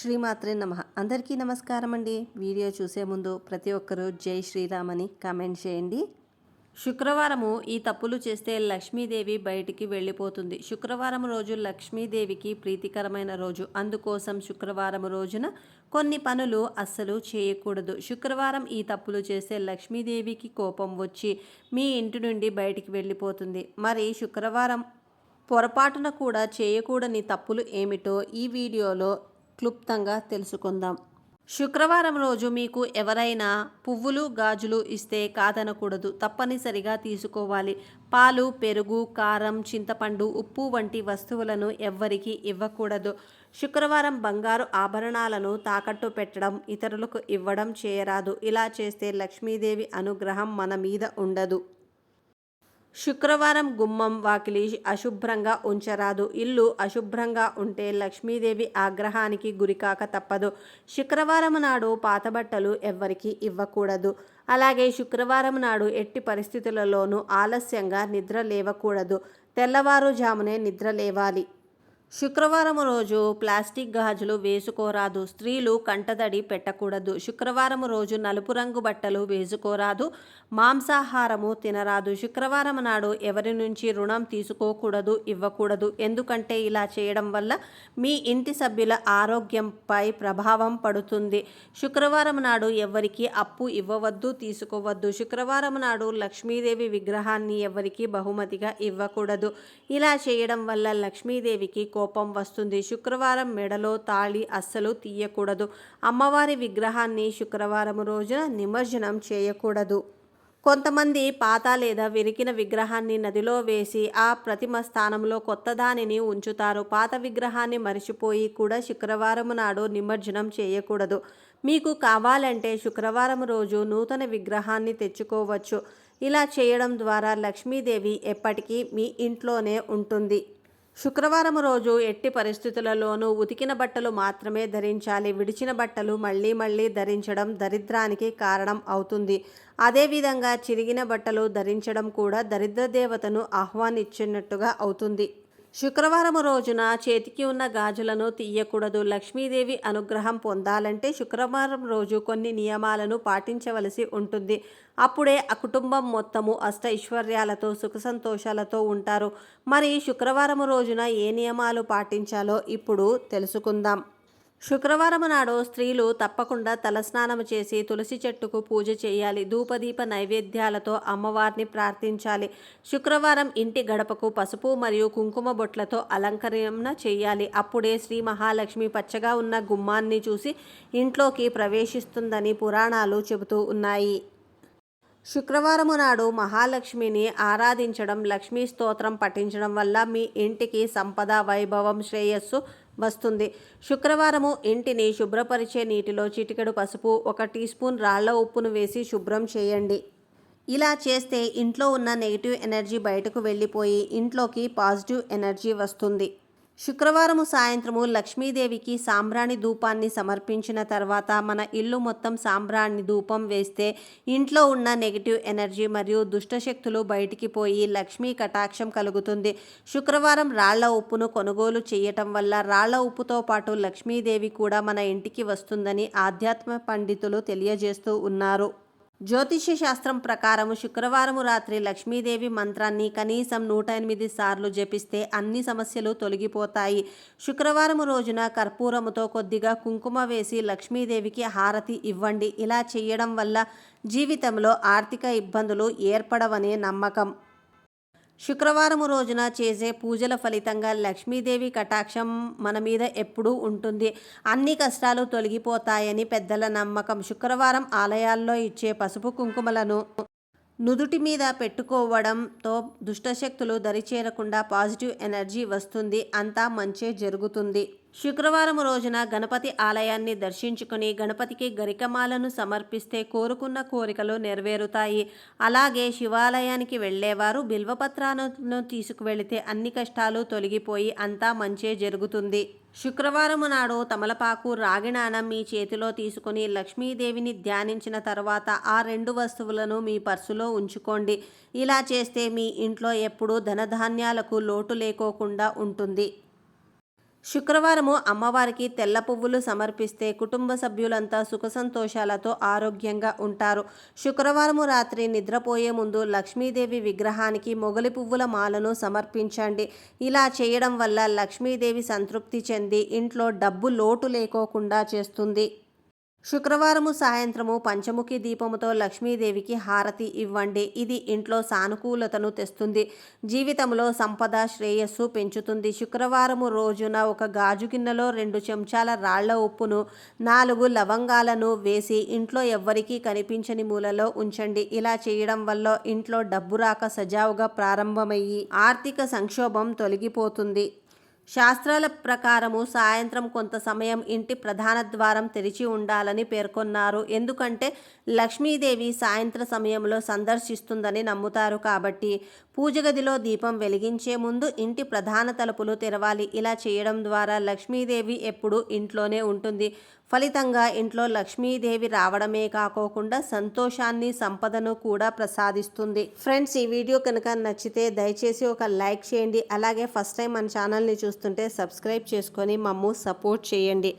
శ్రీమాత్రే నమః. అందరికీ నమస్కారం అండి. వీడియో చూసే ముందు ప్రతి ఒక్కరూ జై శ్రీరామ్ అని కామెంట్ చేయండి. శుక్రవారము ఈ తప్పులు చేస్తే లక్ష్మీదేవి బయటికి వెళ్ళిపోతుంది. శుక్రవారం రోజు లక్ష్మీదేవికి ప్రీతికరమైన రోజు. అందుకోసం శుక్రవారం రోజున కొన్ని పనులు అస్సలు చేయకూడదు. శుక్రవారం ఈ తప్పులు చేస్తే లక్ష్మీదేవికి కోపం వచ్చి మీ ఇంటి నుండి బయటికి వెళ్ళిపోతుంది. మరి శుక్రవారం పొరపాటున కూడా చేయకూడని తప్పులు ఏమిటో ఈ వీడియోలో క్లుప్తంగా తెలుసుకుందాం. శుక్రవారం రోజు మీకు ఎవరైనా పువ్వులు గాజులు ఇస్తే కాదనకూడదు, తప్పనిసరిగా తీసుకోవాలి. పాలు, పెరుగు, కారం, చింతపండు, ఉప్పు వంటి వస్తువులను ఎవ్వరికీ ఇవ్వకూడదు. శుక్రవారం బంగారు ఆభరణాలను తాకట్టు పెట్టడం, ఇతరులకు ఇవ్వడం చేయరాదు. ఇలా చేస్తే లక్ష్మీదేవి అనుగ్రహం మన మీద ఉండదు. శుక్రవారం గుమ్మం, వాకిలి అశుభ్రంగా ఉంచరాదు. ఇల్లు అశుభ్రంగా ఉంటే లక్ష్మీదేవి ఆగ్రహానికి గురికాక తప్పదు. శుక్రవారం నాడు పాత బట్టలు ఎవ్వరికీ ఇవ్వకూడదు. అలాగే శుక్రవారం నాడు ఎట్టి పరిస్థితులలోనూ ఆలస్యంగా నిద్ర లేవకూడదు. తెల్లవారుజామునే నిద్ర లేవాలి. శుక్రవారం రోజు ప్లాస్టిక్ గాజులు వేసుకోరాదు. స్త్రీలు కంటతడి పెట్టకూడదు. శుక్రవారం రోజు నలుపు రంగు బట్టలు వేసుకోరాదు. మాంసాహారము తినరాదు. శుక్రవారం నాడు ఎవరి నుంచి రుణం తీసుకోకూడదు, ఇవ్వకూడదు. ఎందుకంటే ఇలా చేయడం వల్ల మీ ఇంటి సభ్యుల ఆరోగ్యంపై ప్రభావం పడుతుంది. శుక్రవారం నాడు ఎవరికి అప్పు ఇవ్వవద్దు, తీసుకోవద్దు. శుక్రవారం నాడు లక్ష్మీదేవి విగ్రహాన్ని ఎవరికి బహుమతిగా ఇవ్వకూడదు. ఇలా చేయడం వల్ల లక్ష్మీదేవికి కోపం వస్తుంది. శుక్రవారం మెడలో తాళి అస్సలు తీయకూడదు. అమ్మవారి విగ్రహాన్ని శుక్రవారం రోజున నిమజ్జనం చేయకూడదు. కొంతమంది పాత లేదా విరికిన విగ్రహాన్ని నదిలో వేసి ఆ ప్రతిమ స్థానంలో కొత్త దానిని ఉంచుతారు. పాత విగ్రహాన్ని మరిచిపోయి కూడా శుక్రవారం నాడు నిమజ్జనం చేయకూడదు. మీకు కావాలంటే శుక్రవారం రోజు నూతన విగ్రహాన్ని తెచ్చుకోవచ్చు. ఇలా చేయడం ద్వారా లక్ష్మీదేవి ఎప్పటికీ మీ ఇంట్లోనే ఉంటుంది. శుక్రవారం రోజు ఎట్టి పరిస్థితులలోనూ ఉతికిన బట్టలు మాత్రమే ధరించాలి. విడిచిన బట్టలు మళ్ళీ మళ్ళీ ధరించడం దరిద్రానికి కారణం అవుతుంది. అదేవిధంగా చిరిగిన బట్టలు ధరించడం కూడా దరిద్ర దేవతను ఆహ్వానించినట్టుగా అవుతుంది. శుక్రవారం రోజున చేతికి ఉన్న గాజులను తీయకూడదు. లక్ష్మీదేవి అనుగ్రహం పొందాలంటే శుక్రవారం రోజు కొన్ని నియమాలను పాటించవలసి ఉంటుంది. అప్పుడే ఆ కుటుంబం మొత్తము అష్టైశ్వర్యాలతో సుఖ సంతోషాలతో ఉంటారు. మరి శుక్రవారం రోజున ఏ నియమాలు పాటించాలో ఇప్పుడు తెలుసుకుందాం. శుక్రవారం నాడు స్త్రీలు తప్పకుండా తలస్నానం చేసి తులసి చెట్టుకు పూజ చేయాలి. ధూపదీప నైవేద్యాలతో అమ్మవారిని ప్రార్థించాలి. శుక్రవారం ఇంటి గడపకు పసుపు మరియు కుంకుమ బొట్లతో అలంకరణ చేయాలి. అప్పుడే శ్రీ మహాలక్ష్మి పచ్చగా ఉన్న గుమ్మాన్ని చూసి ఇంట్లోకి ప్రవేశిస్తుందని పురాణాలు చెబుతూ ఉన్నాయి. శుక్రవారం నాడు మహాలక్ష్మిని ఆరాధించడం, లక్ష్మీ స్తోత్రం పఠించడం వల్ల మీ ఇంటికి సంపద, వైభవం, శ్రేయస్సు వస్తుంది. శుక్రవారము ఇంటిని శుభ్రపరిచే నీటిలో చిటికెడు పసుపు, 1 టీ స్పూన్ రాళ్ల ఉప్పును వేసి శుభ్రం చేయండి. ఇలా చేస్తే ఇంట్లో ఉన్న నెగిటివ్ ఎనర్జీ బయటకు వెళ్ళిపోయి ఇంట్లోకి పాజిటివ్ ఎనర్జీ వస్తుంది. శుక్రవారము సాయంత్రము లక్ష్మీదేవికి సాంబ్రాణి ధూపాన్ని సమర్పించిన తర్వాత మన ఇల్లు మొత్తం సాంబ్రాణి ధూపం వేస్తే ఇంట్లో ఉన్న నెగిటివ్ ఎనర్జీ మరియు దుష్టశక్తులు బయటికి పోయి లక్ష్మీ కటాక్షం కలుగుతుంది. శుక్రవారం రాళ్ల ఉప్పును కొనుగోలు చేయటం వల్ల రాళ్ల ఉప్పుతో పాటు లక్ష్మీదేవి కూడా మన ఇంటికి వస్తుందని ఆధ్యాత్మ పండితులు తెలియజేస్తూ ఉన్నారు. జ్యోతిష్య శాస్త్రం ప్రకారం శుక్రవారం రాత్రి లక్ష్మీదేవి మంత్రాన్ని కనీసం 108 సార్లు జపిస్తే అన్ని సమస్యలు తొలగిపోతాయి. శుక్రవారం రోజున కర్పూరముతో కొద్దిగా కుంకుమ వేసి లక్ష్మీదేవికి హారతి ఇవ్వండి. ఇలా చేయడం వల్ల జీవితంలో ఆర్థిక ఇబ్బందులు ఏర్పడవనే నమ్మకం. శుక్రవారం రోజున చేసే పూజల ఫలితంగా లక్ష్మీదేవి కటాక్షం మన మీద ఎప్పుడూ ఉంటుంది. అన్ని కష్టాలు తొలగిపోతాయని పెద్దల నమ్మకం. శుక్రవారం ఆలయాల్లో ఇచ్చే పసుపు కుంకుమలను నుదుటి మీద పెట్టుకోవడంతో దుష్టశక్తులు దరిచేరకుండా పాజిటివ్ ఎనర్జీ వస్తుంది. అంతా మంచే జరుగుతుంది. శుక్రవారం రోజున గణపతి ఆలయాన్ని దర్శించుకుని గణపతికి గరికమాలను సమర్పిస్తే కోరుకున్న కోరికలు నెరవేరుతాయి. అలాగే శివాలయానికి వెళ్ళేవారు బిల్వపత్రాలను తీసుకువెళితే అన్ని కష్టాలు తొలగిపోయి అంతా మంచే జరుగుతుంది. శుక్రవారం నాడు తమలపాకు, రాగి నాణం మీ చేతిలో తీసుకుని లక్ష్మీదేవిని ధ్యానించిన తర్వాత ఆ 2 వస్తువులను మీ పర్సులో ఉంచుకోండి. ఇలా చేస్తే మీ ఇంట్లో ఎప్పుడూ ధనధాన్యాలకు లోటు లేకోకుండా ఉంటుంది. శుక్రవారము అమ్మవారికి తెల్ల పువ్వులు సమర్పిస్తే కుటుంబ సభ్యులంతా సుఖ సంతోషాలతో ఆరోగ్యంగా ఉంటారు. శుక్రవారము రాత్రి నిద్రపోయే ముందు లక్ష్మీదేవి విగ్రహానికి మొగలి పువ్వుల మాలను సమర్పించండి. ఇలా చేయడం వల్ల లక్ష్మీదేవి సంతృప్తి చెంది ఇంట్లో డబ్బు లోటు లేకోకుండా చేస్తుంది. శుక్రవారము సాయంత్రము పంచముఖి దీపముతో లక్ష్మీదేవికి హారతి ఇవ్వండి. ఇది ఇంట్లో సానుకూలతను తెస్తుంది. జీవితంలో సంపద శ్రేయస్సు పెంచుతుంది. శుక్రవారము రోజున ఒక గాజు గిన్నెలో 2 చెంచాల రాళ్ల ఉప్పును 4 లవంగాలను వేసి ఇంట్లో ఎవ్వరికీ కనిపించని మూలలో ఉంచండి. ఇలా చేయడం వల్ల ఇంట్లో డబ్బు రాక సజావుగా ప్రారంభమయ్యి ఆర్థిక సంక్షోభం తొలగిపోతుంది. శాస్త్రాల ప్రకారము సాయంత్రం కొంత సమయం ఇంటి ప్రధాన ద్వారం తెరిచి ఉండాలని పేర్కొన్నారు. ఎందుకంటే లక్ష్మీదేవి సాయంత్ర సమయంలో సందర్శిస్తుందని నమ్ముతారు. కాబట్టి పూజ గదిలో దీపం వెలిగించే ముందు ఇంటి ప్రధాన తలుపులు తెరవాలి. ఇలా చేయడం ద్వారా లక్ష్మీదేవి ఎప్పుడూ ఇంట్లోనే ఉంటుంది. ఫలితంగా ఇంట్లో లక్ష్మీదేవి రావడమే కాకోకుండా సంతోషాన్ని, సంపదను కూడా ప్రసాదిస్తుంది. ఫ్రెండ్స్, ఈ వీడియో కనుక నచ్చితే దయచేసి ఒక లైక్ చేయండి. అలాగే ఫస్ట్ టైం మన ఛానల్ని చూస్తుంటే సబ్స్క్రైబ్ చేసుకొని మమ్ము సపోర్ట్ చేయండి.